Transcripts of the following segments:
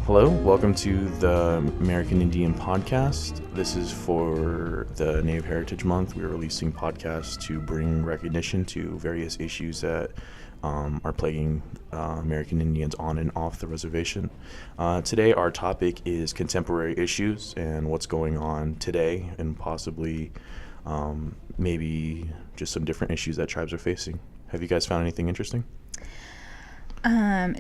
Hello, welcome to the American Indian Podcast. This is for the Native Heritage Month. We're releasing podcasts to bring recognition to various issues that are plaguing American Indians on and off the reservation. Today, our topic is contemporary issues and what's going on today, and possibly maybe just some different issues that tribes are facing. Have you guys found anything interesting?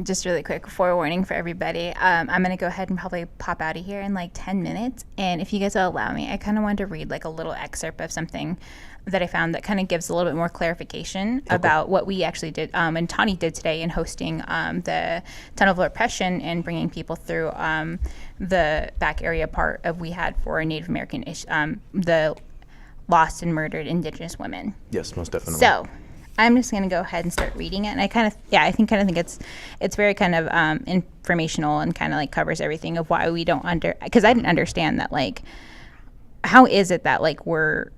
Just really quick forewarning for everybody. I'm going to go ahead and probably pop out of here in like 10 minutes. And if you guys will allow me, I kind of wanted to read like a little excerpt of something that I found that kind of gives a little bit more clarification about what we actually did and Tawny did today in hosting the Tunnel of Oppression and bringing people through the back area part of we had for Native American, the lost and murdered Indigenous women. Yes, most definitely. So I'm just going to go ahead and start reading it. And I kind of think it's very kind of informational and kind of like covers everything of why we don't because I didn't understand that, like, how is it that like we're,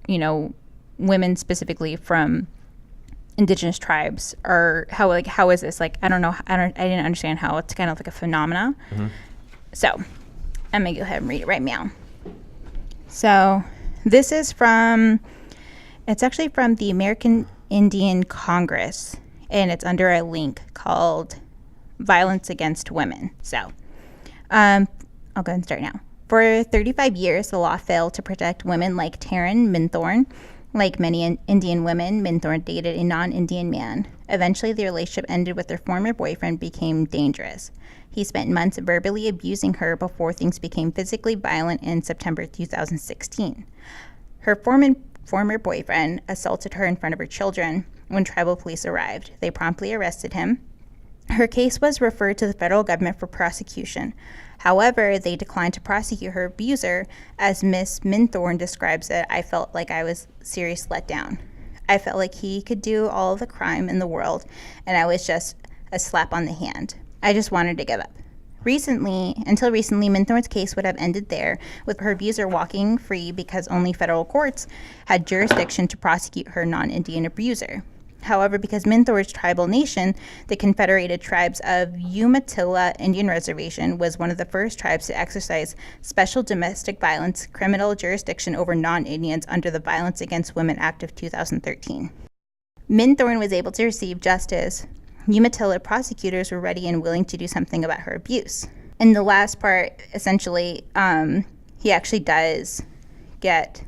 women specifically from Indigenous tribes are, how is this? Like, I didn't understand how it's kind of like a phenomena. Mm-hmm. So I'm going to go ahead and read it right now. So this is it's actually from the American Indian Congress, and it's under a link called Violence Against Women. So I'll go ahead and start now. For 35 years, the law failed to protect women like Taryn Minthorn. Like many Indian women, Minthorn dated a non-Indian man. Eventually, the relationship ended with her former boyfriend became dangerous. He spent months verbally abusing her before things became physically violent in September 2016. Her former boyfriend assaulted her in front of her children. When tribal police arrived, they promptly arrested him. Her case was referred to the federal government for prosecution. However, they declined to prosecute her abuser. As Miss Minthorn describes it, I felt like I was seriously let down. I felt like he could do all of the crime in the world, and I was just a slap on the hand. I just wanted to give up. Until recently, Minthorn's case would have ended there, with her abuser walking free because only federal courts had jurisdiction to prosecute her non-Indian abuser. However, because Minthorn's tribal nation, the Confederated Tribes of Umatilla Indian Reservation, was one of the first tribes to exercise special domestic violence criminal jurisdiction over non-Indians under the Violence Against Women Act of 2013. Minthorn was able to receive justice. Umatilla prosecutors were ready and willing to do something about her abuse. In the last part, essentially, he actually does get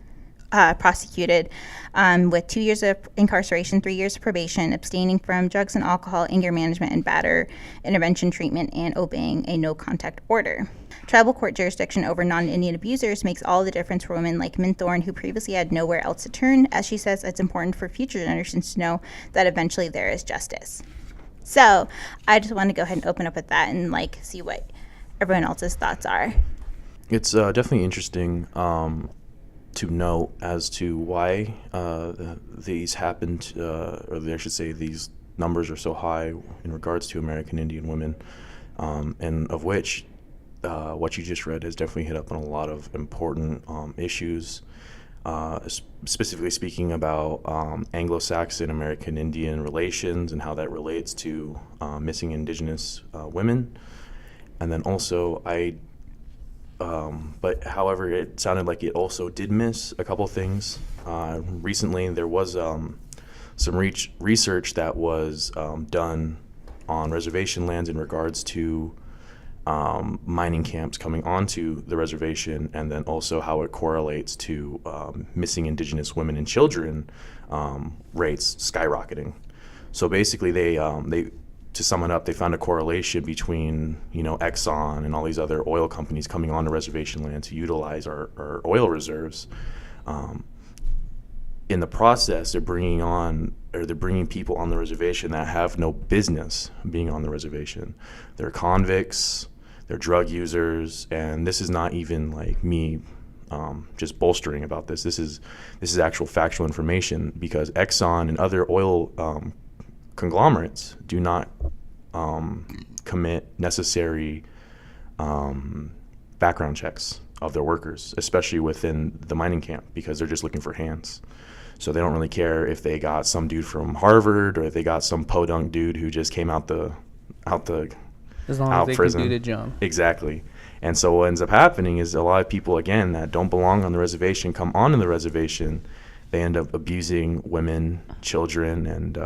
prosecuted with 2 years of incarceration, 3 years of probation, abstaining from drugs and alcohol, anger management, and batter intervention treatment, and obeying a no-contact order. Tribal court jurisdiction over non-Indian abusers makes all the difference for women like Minthorn, who previously had nowhere else to turn. As she says, it's important for future generations to know that eventually there is justice. So I just want to go ahead and open up with that and like see what everyone else's thoughts are. It's definitely interesting to note as to why these happened, or I should say these numbers are so high in regards to American Indian women, and of which what you just read has definitely hit up on a lot of important issues. Specifically speaking about Anglo-Saxon American Indian relations and how that relates to missing Indigenous women. And then also but however, it sounded like it also did miss a couple things. Recently, there was some research that was done on reservation lands in regards to mining camps coming onto the reservation, and then also how it correlates to missing Indigenous women and children rates skyrocketing. So basically, they to sum it up, they found a correlation between Exxon and all these other oil companies coming onto reservation land to utilize our oil reserves. In the process, they're bringing people on the reservation that have no business being on the reservation. They're convicts. They're drug users, and this is not even like me just bolstering about this. This is actual factual information, because Exxon and other oil conglomerates do not commit necessary background checks of their workers, especially within the mining camp, because they're just looking for hands. So they don't really care if they got some dude from Harvard or if they got some podunk dude who just came out the As long as out they prison. can do the jump. Exactly. And so what ends up happening is a lot of people, again, that don't belong on the reservation come onto the reservation. They end up abusing women, children, and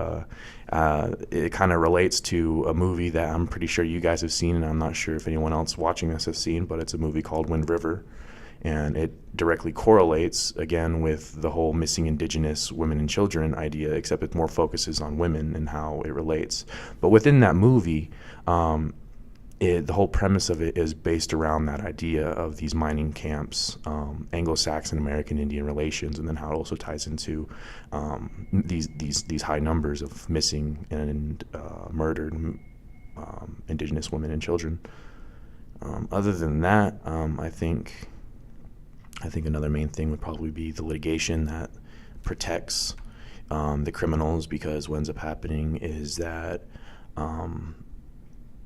it kind of relates to a movie that I'm pretty sure you guys have seen, and I'm not sure if anyone else watching this has seen, but it's a movie called Wind River. And it directly correlates, again, with the whole missing indigenous women and children idea, except it more focuses on women and how it relates. But within that movie, the whole premise of it is based around that idea of these mining camps, Anglo-Saxon American Indian relations, and then how it also ties into these high numbers of missing and murdered indigenous women and children. Other than that, I think another main thing would probably be the litigation that protects the criminals, because what ends up happening is that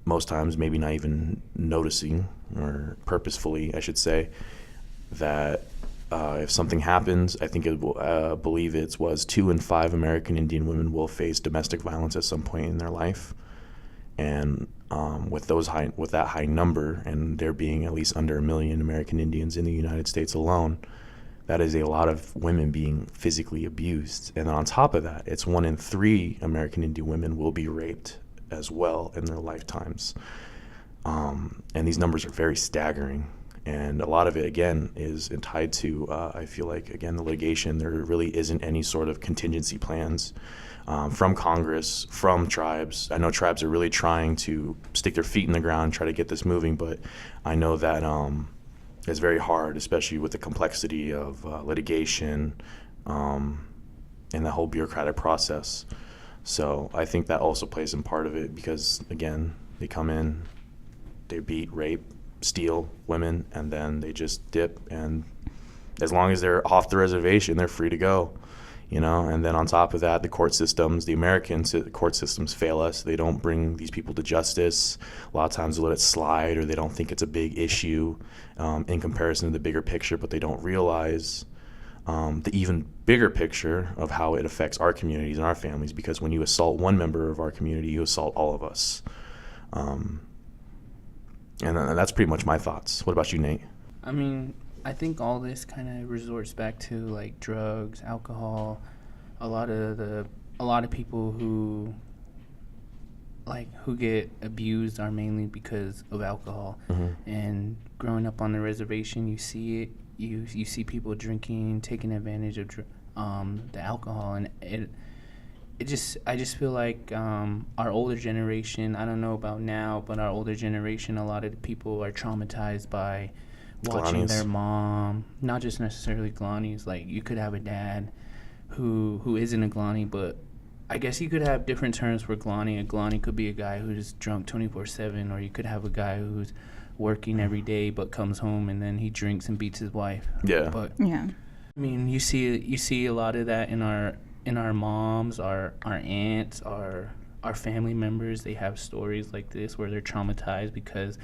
most times, maybe not even noticing, or purposefully, I should say, that if something happens, I think believe it was 2 in 5 American Indian women will face domestic violence at some point in their life. And with that high number, and there being at least under 1 million American Indians in the United States alone, that is a lot of women being physically abused. And on top of that, it's 1 in 3 American Indian women will be raped as well in their lifetimes. And these numbers are very staggering. And a lot of it, again, is tied to, I feel like, again, the litigation. There really isn't any sort of contingency plans from Congress, from tribes. I know tribes are really trying to stick their feet in the ground and try to get this moving, but I know that it's very hard, especially with the complexity of litigation and the whole bureaucratic process. So I think that also plays in part of it, because, again, they come in, they beat, rape, steal women, and then they just dip. And as long as they're off the reservation, they're free to go, And then on top of that, the court systems, the American court systems fail us. They don't bring these people to justice. A lot of times they let it slide, or they don't think it's a big issue in comparison to the bigger picture, but they don't realize the even bigger picture of how it affects our communities and our families, because when you assault one member of our community, you assault all of us. And that's pretty much my thoughts. What about you, Nate? I mean, I think all this kind of resorts back to like drugs, alcohol. A lot of people who get abused are mainly because of alcohol. Mm-hmm. And growing up on the reservation, you see it. You see people drinking, taking advantage of the alcohol, and I just feel like our older generation, I don't know about now, but our older generation, a lot of the people are traumatized by watching their mom, not just necessarily Glanies. Like, you could have a dad who isn't a Glani, but I guess you could have different terms for Glani. A Glani could be a guy who's drunk 24/7, or you could have a guy who's working every day but comes home and then he drinks and beats his wife. Yeah. But Yeah. I mean, you see a lot of that in our moms, our aunts, our family members. They have stories like this where they're traumatized because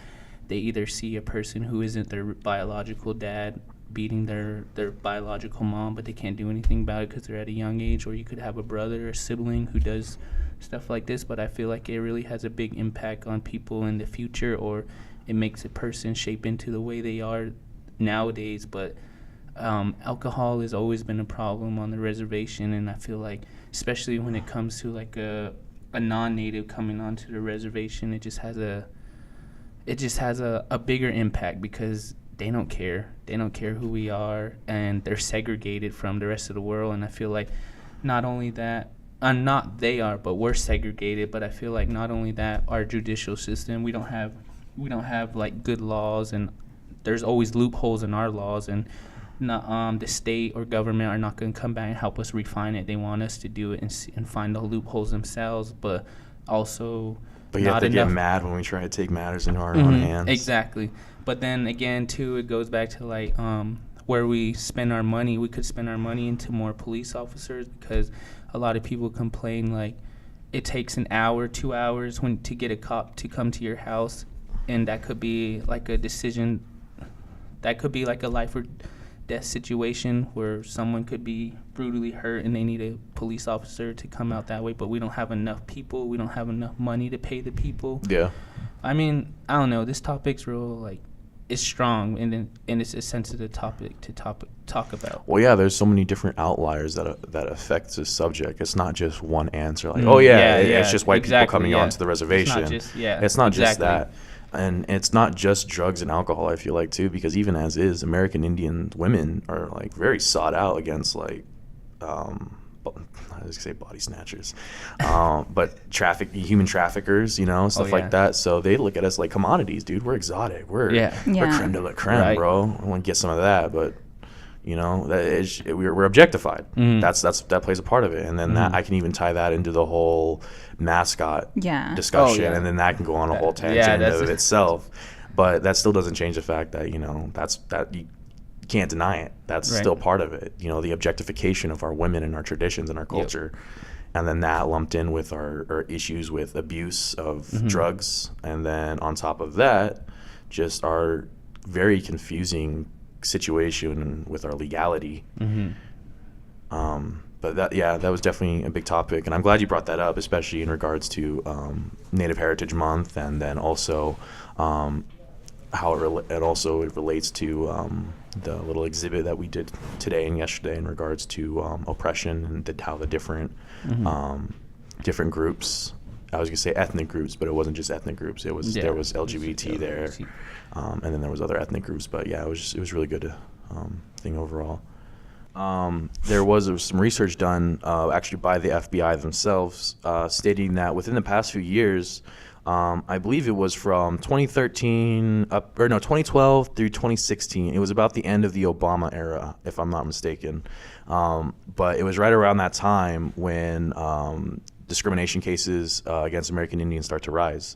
they either see a person who isn't their biological dad beating their biological mom, but they can't do anything about it because they're at a young age, or you could have a brother or sibling who does stuff like this. But I feel like it really has a big impact on people in the future, or it makes a person shape into the way they are nowadays. But alcohol has always been a problem on the reservation, and I feel like, especially when it comes to like a non-native coming onto the reservation, it just has a bigger impact because they don't care who we are, and they're segregated from the rest of the world. And I feel like not only that, not they are, but we're segregated. But I feel like not only that, our judicial system, we don't have like good laws, and there's always loopholes in our laws, and not, the state or government are not going to come back and help us refine it. They want us to do it and find the loopholes themselves, but also But you not have to enough. get mad when we try to take matters into our own hands. Exactly. But then again, too, it goes back to like where we spend our money. We could spend our money into more police officers, because a lot of people complain like it takes an hour, 2 hours to get a cop to come to your house, and that could be like a decision. That could be like a life or death situation where someone could be brutally hurt and they need a police officer to come out that way. But we don't have enough people. We don't have enough money to pay the people. Yeah. I mean, I don't know. This topic's real, like, it's strong, and it's a sensitive topic to talk about. Well, yeah, there's so many different outliers that affect this subject. It's not just one answer. Like, it's just white people coming onto the reservation. It's not just that. And it's not just drugs and alcohol, I feel like, too, because even as is, American Indian women are, like, very sought out against, like, I was gonna say body snatchers, but human traffickers, stuff like that. So they look at us like commodities, dude. We're exotic. We're creme de la creme, right, bro. I want to get some of that, but we're objectified. That plays a part of it, and then that I can even tie that into the whole mascot discussion, and then that can go on a whole tangent of itself. But that still doesn't change the fact that you can't deny it. That's still part of it. The objectification of our women and our traditions and our culture. And then that lumped in with our issues with abuse of drugs. And then on top of that, just our very confusing situation with our legality. But that was definitely a big topic. And I'm glad you brought that up, especially in regards to Native Heritage Month, and then also how it relates to the little exhibit that we did today and yesterday in regards to oppression, and how the different groups, I was gonna say ethnic groups, but it wasn't just ethnic groups. There was LGBT there, and then there was other ethnic groups. But yeah, it was really good thing overall. There was some research done actually by the FBI themselves, stating that within the past few years, I believe it was from 2012 through 2016. It was about the end of the Obama era, if I'm not mistaken. But it was right around that time when discrimination cases against American Indians start to rise.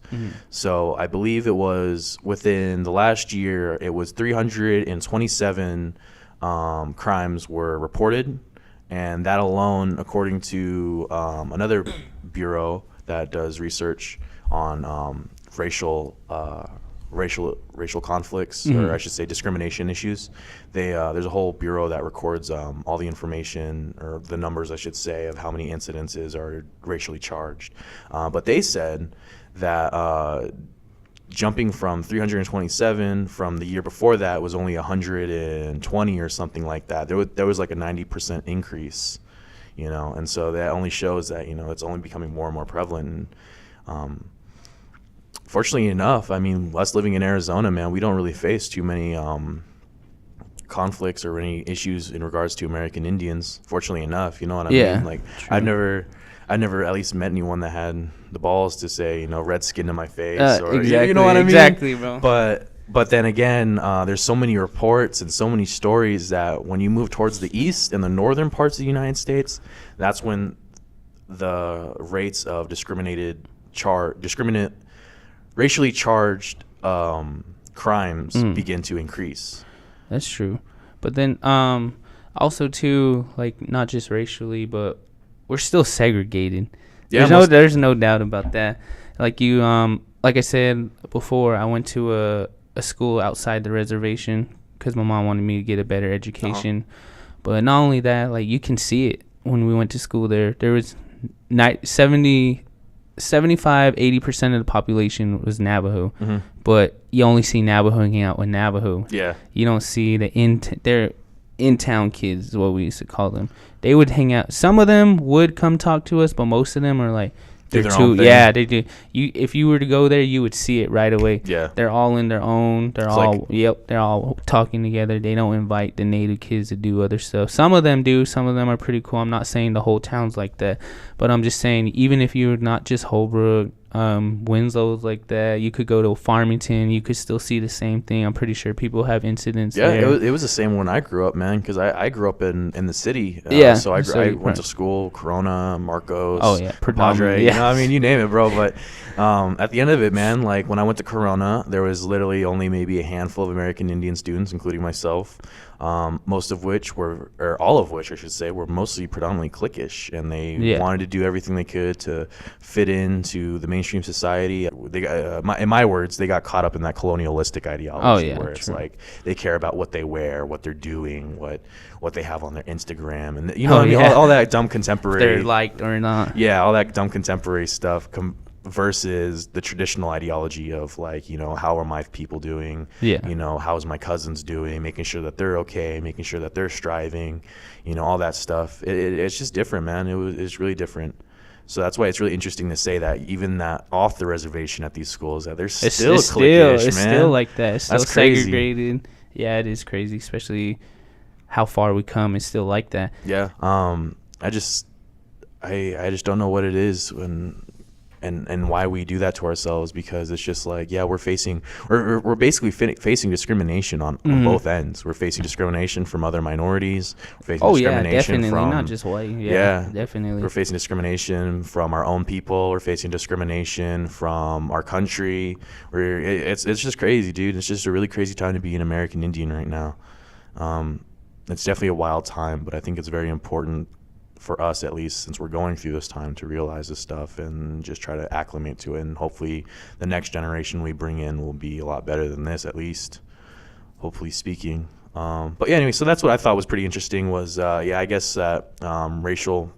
So I believe it was within the last year, it was 327 crimes were reported. And that alone, according to another bureau that does research on racial conflicts, or I should say discrimination issues. There's a whole bureau that records all the information, or the numbers, I should say, of how many incidences are racially charged. But they said that jumping from 327 from the year before that was only 120 or something like that. There was like a 90% increase, and so that only shows that it's only becoming more and more prevalent. Fortunately enough, I mean, us living in Arizona, man, we don't really face too many conflicts or any issues in regards to American Indians. Fortunately enough, you know what I mean? Like, true. I've never at least met anyone that had the balls to say, red skin to my face, or exactly, you know what I mean? Exactly, bro. But then again, there's so many reports and so many stories that when you move towards the east and the northern parts of the United States, that's when the rates of racially charged crimes begin to increase. That's true. But then also too, like, not just racially, but we're still segregated. There's no doubt about that. Like like I said before, I went to a school outside the reservation because my mom wanted me to get a better education. But not only that, like, you can see it when we went to school there. There was 75-80% of the population was Navajo, but you only see Navajo hanging out with Navajo. You don't see they're in-town kids, is what we used to call them. They would hang out. Some of them would come talk to us, but most of them are like, they do. If you were to go there, you would see it right away. They're all in their own. They're all talking together. They don't invite the native kids to do other stuff. Some of them do. Some of them are pretty cool. I'm not saying the whole town's like that, but I'm just saying, even if you're not just Holbrook, Winslow's like that, you could go to Farmington, you could still see the same thing. I'm pretty sure people have incidents there. It was the same when I grew up, man, because I grew up in the city. So I went to school, Corona, Marcos, Padre, I mean, you name it, bro. But at the end of it, man, like, when I went to Corona, there was literally only maybe a handful of American Indian students, including myself, most of which or all of which, I should say, were mostly predominantly cliquish, and they wanted to do everything they could to fit into the mainstream society. They got, in my words, they got caught up in that colonialistic ideology, where it's like they care about what they wear, what they're doing, what they have on their Instagram, and all that dumb contemporary. They're liked or not. Yeah, all that dumb contemporary stuff. versus the traditional ideology of like, you know, how are my people doing? Yeah. You know, how's my cousins doing? Making sure that they're okay, making sure that they're striving, you know, all that stuff. It's just different, man. It's really different. So that's why it's really interesting to say that even that off the reservation at these schools, that there's still cliquish, man. It's still like that. It's still That's crazy. segregated. Yeah, it is crazy, especially how far we come. It's still like that. Yeah. I just don't know what it is and why we do that to ourselves, because it's just like, yeah, we're basically facing discrimination on both ends. We're facing discrimination from other minorities. We're facing discrimination definitely, from, not just white. Yeah, definitely. We're facing discrimination from our own people. We're facing discrimination from our country. It's just crazy, dude. It's just a really crazy time to be an American Indian right now. It's definitely a wild time, but I think it's very important for us, at least since we're going through this time, to realize this stuff and just try to acclimate to it. And hopefully the next generation we bring in will be a lot better than this, at least, hopefully speaking. But yeah, anyway, so that's what I thought was pretty interesting was, I guess that racial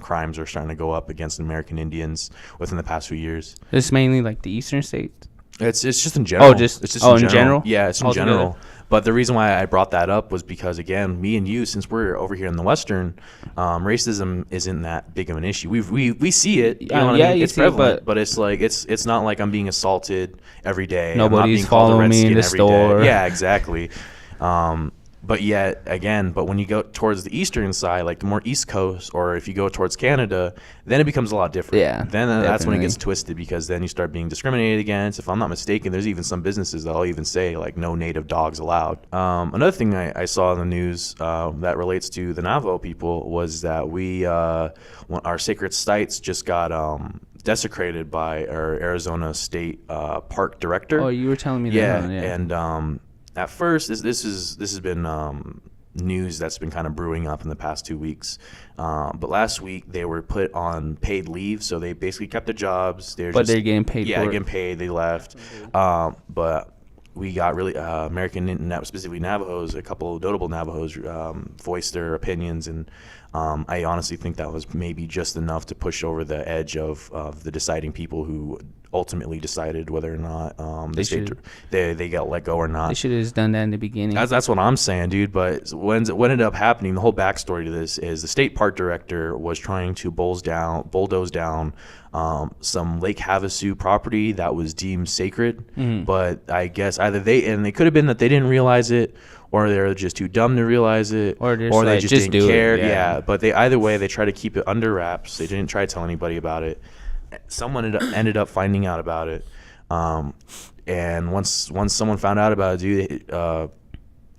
crimes are starting to go up against American Indians within the past few years. It's mainly like the eastern states. It's just in general. It's just in general? Yeah, it's in Altogether? general. But the reason why I brought that up was because, again, me and you, since we're over here in the Western, racism isn't that big of an issue. We see it. You know what I mean? It's prevalent, but it's like it's not like I'm being assaulted every day. Nobody's following me in the store. Yeah, exactly. But yet, again, but when you go towards the eastern side, like the more East Coast, or if you go towards Canada, then it becomes a lot different. Yeah, then that's when it gets twisted, because then you start being discriminated against. If I'm not mistaken, there's even some businesses that'll even say like no native dogs allowed. Another thing I saw in the news that relates to the Navajo people was that our sacred sites just got desecrated by our Arizona State Park Director. Oh, you were telling me that. Yeah, and at first, this has been news that's been kind of brewing up in the past 2 weeks. But last week they were put on paid leave, so they basically kept their jobs. They're getting paid. Yeah, for getting paid. They left. But we got really American, specifically Navajos. A couple of notable Navajos voiced their opinions, and I honestly think that was maybe just enough to push over the edge of the deciding people who ultimately decided whether or not they got let go or not. They should have just done that in the beginning. That's what I'm saying, dude. But what ended up happening, the whole backstory to this is the state park director was trying to bulldoze down some Lake Havasu property that was deemed sacred. Mm-hmm. But I guess either they could have been that they didn't realize it, or they're just too dumb to realize it, or they just didn't care. Yeah, but either way, they try to keep it under wraps. They didn't try to tell anybody about it. Someone ended up finding out about it, and once someone found out about it, dude,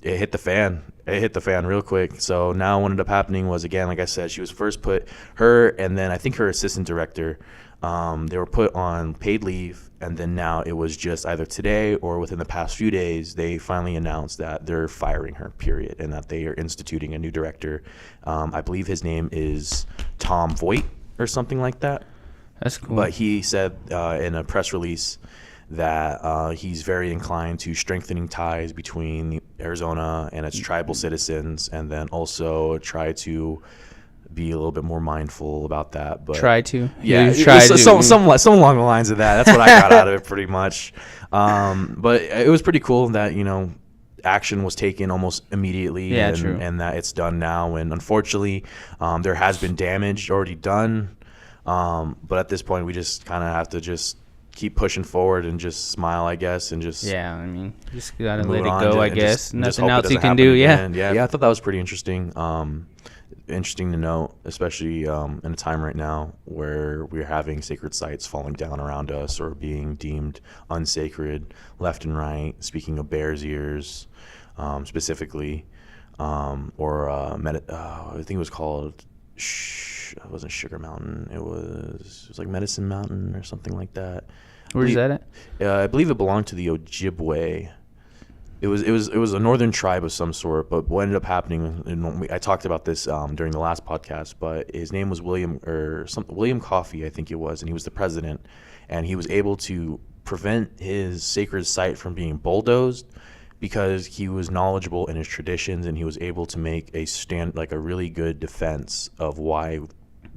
it hit the fan. It hit the fan real quick. So now what ended up happening was, again, like I said, she was first put, her and then I think her assistant director, they were put on paid leave, and then now it was just either today or within the past few days, they finally announced that they're firing her, period, and that they are instituting a new director. I believe his name is Tom Voigt or something like that. That's cool. But he said in a press release that he's very inclined to strengthening ties between Arizona and its tribal citizens, and then also try to be a little bit more mindful about that. But some along the lines of that. That's what I got out of it, pretty much. But it was pretty cool that action was taken almost immediately, and that it's done now. And unfortunately, there has been damage already done. But at this point, we just kind of have to just keep pushing forward and just smile, I guess, and just just gotta let it go, I guess. Nothing else you can do. Yeah, I thought that was pretty interesting. Interesting to note, especially in a time right now where we're having sacred sites falling down around us or being deemed unsacred left and right. Speaking of Bears Ears, specifically, I think it was called. It wasn't Sugar Mountain. It was like Medicine Mountain or something like that. Where's that at? I believe it belonged to the Ojibwe. It was a northern tribe of some sort. But what ended up happening, and I talked about this during the last podcast, but his name was William Coffey, I think it was, and he was the president, and he was able to prevent his sacred site from being bulldozed because he was knowledgeable in his traditions, and he was able to make a really good defense of why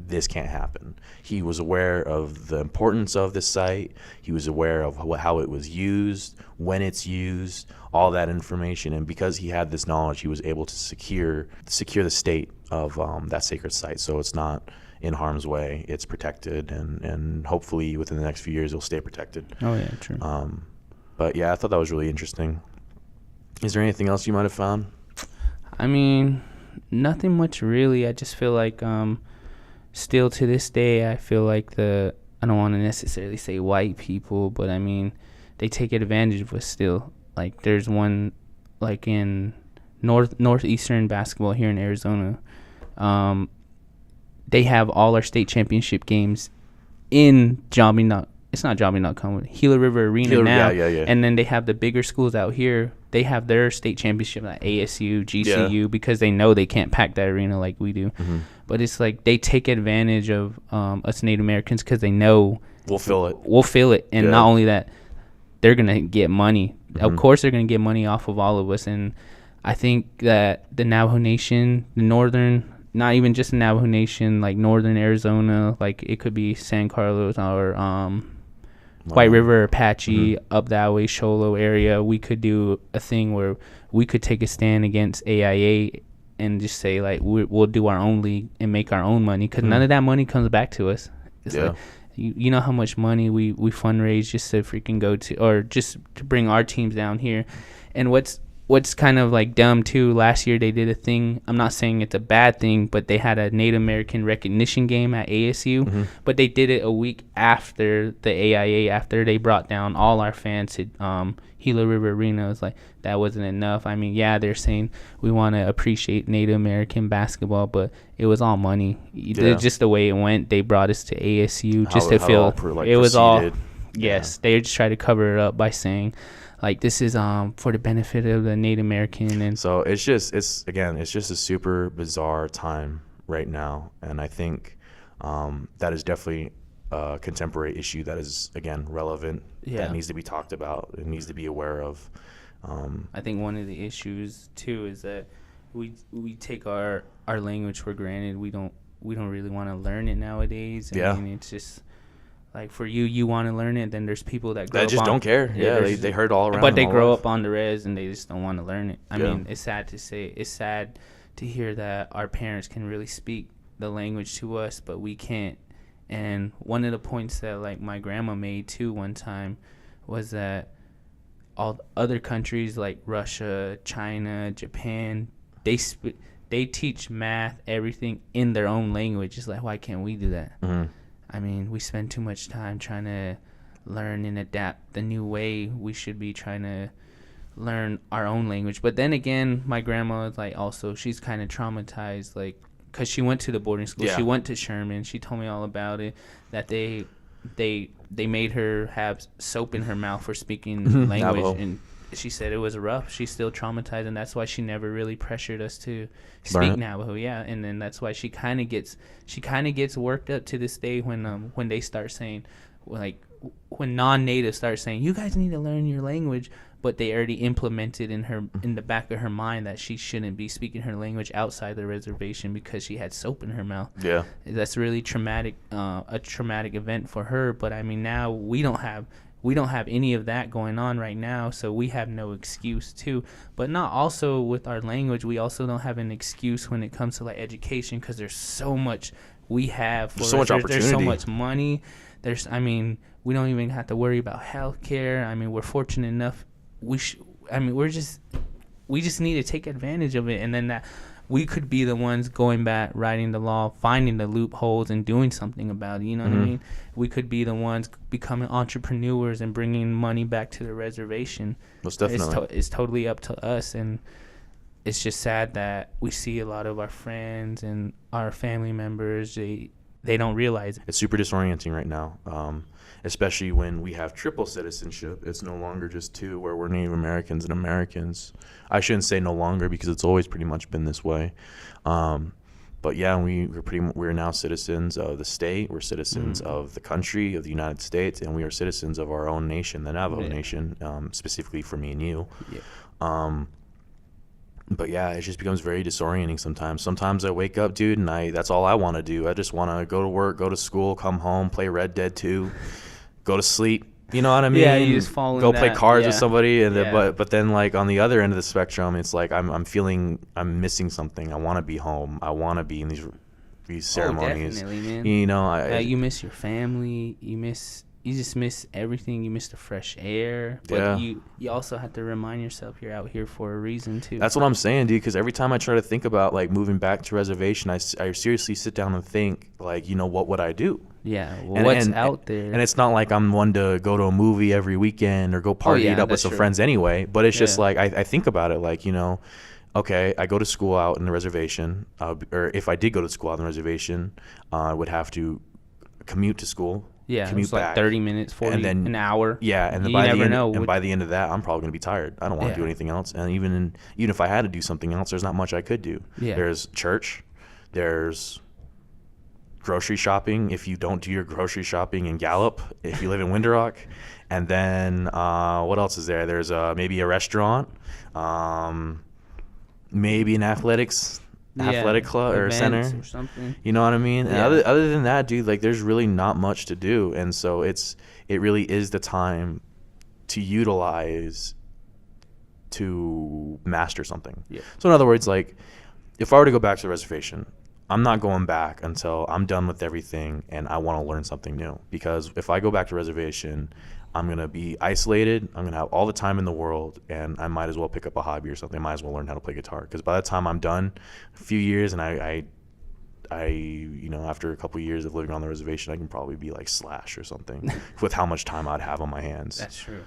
this can't happen. He was aware of the importance of this site. He was aware of how it was used, when it's used, all that information. And because he had this knowledge, he was able to secure the state of that sacred site. So it's not in harm's way. It's protected, and hopefully within the next few years it'll stay protected. Oh yeah, true. But yeah, I thought that was really interesting. Is there anything else you might have found? I mean, nothing much really. I just feel like still to this day, I feel like I don't want to necessarily say white people, but I mean, they take advantage of us still. Like there's one like in northeastern basketball here in Arizona. They have all our state championship games in it's not Jobbing.com, Gila River Arena now. Yeah. And then they have the bigger schools out here. They have their state championship at ASU, GCU, because they know they can't pack that arena like we do. Mm-hmm. But it's like they take advantage of us Native Americans because they know We'll fill it. And not only that, they're going to get money. Mm-hmm. Of course, they're going to get money off of all of us. And I think that the Navajo Nation, the northern, not even just the Navajo Nation, like northern Arizona, like it could be San Carlos or White River, Apache, up that way, Sholo area. We could do a thing where we could take a stand against AIA and just say, like, we'll do our own league and make our own money, because none of that money comes back to us. It's like, you know how much money we fundraise just to freaking go to, or just to bring our teams down here. And what's kind of like dumb too, last year they did a thing, I'm not saying it's a bad thing, but they had a Native American recognition game at ASU, but they did it a week after the AIA, after they brought down all our fans to Gila River Arena. It was like, that wasn't enough. I mean, yeah, they're saying we want to appreciate Native American basketball, but it was all money. Just the way it went, they brought us to ASU just to feel it was all, yes, they just tried to cover it up by saying, like, this is for the benefit of the Native American. And so it's just a super bizarre time right now, and I think that is definitely a contemporary issue that is, again, relevant, that needs to be talked about, it needs to be aware of. I think one of the issues too is that we take our language for granted. We don't really want to learn it nowadays. I mean, it's just like, for you want to learn it, then there's people that just don't care. They heard all around, but they grow up on the res and they just don't want to learn it. I mean, it's sad to hear that our parents can really speak the language to us, but we can't. And one of the points that, like, my grandma made too one time was that all other countries like Russia, China, Japan, they teach math, everything in their own language. It's like, why can't we do that? I mean, we spend too much time trying to learn and adapt the new way. We should be trying to learn our own language. But then again, my grandma, like, also, she's kind of traumatized, like, because she went to the boarding school. She went to Sherman. She told me all about it, that they made her have soap in her mouth for speaking language. Navajo. And she said it was rough. She's still traumatized, and that's why she never really pressured us to speak Navajo. Yeah, and then that's why she kind of gets worked up to this day when they start saying, like, when non-natives start saying, you guys need to learn your language, but they already implemented in the back of her mind that she shouldn't be speaking her language outside the reservation because she had soap in her mouth. Yeah, that's really traumatic, a traumatic event for her. But I mean, now we don't have any of that going on right now, so we have no excuse too. But not also with our language, we also don't have an excuse when it comes to, like, education, because there's so much we have. There's so much opportunity. There's so much money. We don't even have to worry about healthcare. I mean, we're fortunate enough. We just need to take advantage of it, and then that we could be the ones going back, writing the law, finding the loopholes, and doing something about it. You know what I mean? We could be the ones becoming entrepreneurs and bringing money back to the reservation. Most definitely. It's totally up to us, and it's just sad that we see a lot of our friends and our family members, they don't realize it. It's super disorienting right now, especially when we have triple citizenship. It's no longer just two, where we're Native Americans and Americans. I shouldn't say no longer, because it's always pretty much been this way. But yeah, we're now citizens of the state. We're citizens of the country, of the United States, and we are citizens of our own nation, the Navajo Nation, specifically for me and you. Yeah. But yeah, it just becomes very disorienting sometimes. Sometimes I wake up, dude, and that's all I want to do. I just want to go to work, go to school, come home, play Red Dead 2, go to sleep. You know what I mean? Yeah, you just fall in go play that, cards with yeah. somebody, and Yeah. but then like on the other end of the spectrum, it's like I'm feeling I'm missing something. I want to be home. I want to be in these ceremonies. Definitely, man. You know, You miss your family. You just miss everything. You miss the fresh air. But Yeah. you also have to remind yourself you're out here for a reason too. That's what I'm saying, dude. Because every time I try to think about like moving back to reservation, I seriously sit down and think like, you know, what would I do? Yeah. Well, And- what's and- out there? And it's not like I'm one to go to a movie every weekend or go party yeah, it up with that's some true. friends anyway. But it's just Yeah. like I think about it like, you know, okay, I go to school out in the reservation, or if I did go to school out in the reservation, I would have to commute to school. yeah. commute It's like back. 30 minutes, 40, And then- an hour. Yeah, and then You by never the end, know and what- by the end of that, I'm probably gonna be tired. I don't want to do Yeah. anything else. And even if I had to do something else, there's not much I could do. Yeah. There's church, there's grocery shopping. If you don't do your grocery shopping in Gallup, if you live in Winter and then what else is there? There's maybe a restaurant, maybe an athletic club or events center. or something. You know what I mean? And Yeah. other than that, dude, like there's really not much to do. And so it really is the time to utilize to master something. Yeah. So in other words, like if I were to go back to the reservation, I'm not going back until I'm done with everything and I want to learn something new. Because if I go back to reservation, I'm going to be isolated. I'm going to have all the time in the world, and I might as well pick up a hobby or something. I might as well learn how to play guitar. Because by the time I'm done, a few years, and I you know, after a couple of years of living on the reservation, I can probably be like Slash or something with how much time I'd have on my hands. That's true.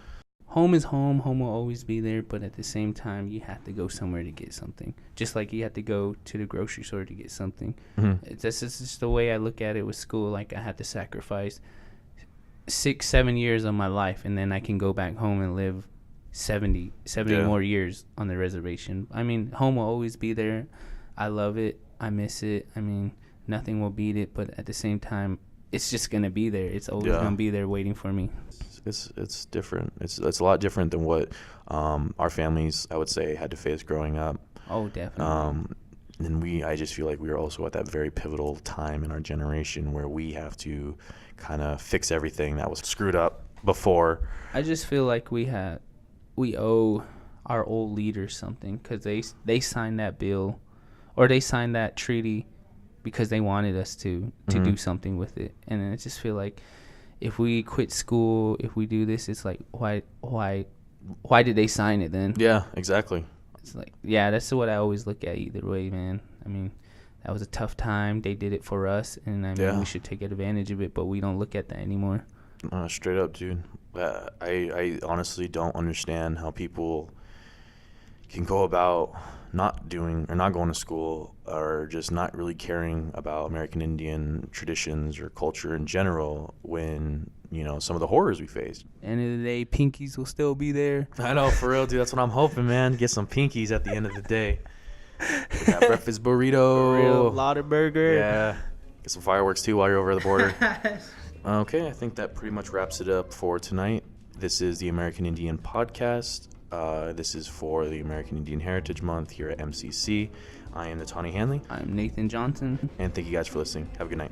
Home is home. Home will always be there, but at the same time, you have to go somewhere to get something. Just like you have to go to the grocery store to get something. Mm-hmm. That's just the way I look at it with school. Like I had to sacrifice 6-7 years of my life, and then I can go back home and live 70 Yeah. more years on the reservation. I mean, home will always be there. I love it. I miss it. I mean, nothing will beat it, but at the same time, it's just going to be there. It's always Yeah. going to be there waiting for me. It's different. It's a lot different than what our families, I would say, had to face growing up. Oh, definitely. And I just feel like we are also at that very pivotal time in our generation where we have to kind of fix everything that was screwed up before. I just feel like we owe our old leaders something because they signed that bill or they signed that treaty because they wanted us to Mhm. do something with it. And I just feel like if we quit school, if we do this, it's like why did they sign it then? Yeah, exactly. It's like, yeah, that's what I always look at either way, man. I mean, that was a tough time. They did it for us, and I mean, Yeah. we should take advantage of it, but we don't look at that anymore. Straight up, dude. I honestly don't understand how people can go about not doing or not going to school or just not really caring about American Indian traditions or culture in general when, you know, some of the horrors we faced. End of the day, pinkies will still be there. I know, for real, dude. That's what I'm hoping, man. Get some pinkies at the end of the day. Get that breakfast burrito. Real Lauderburger. Yeah. Get some fireworks, too, while you're over the border. Okay, I think that pretty much wraps it up for tonight. This is the American Indian Podcast. This is for the American Indian Heritage Month here at MCC. I am Natani Hanley, I'm Nathan Johnson. and thank you guys for listening. Have a good night.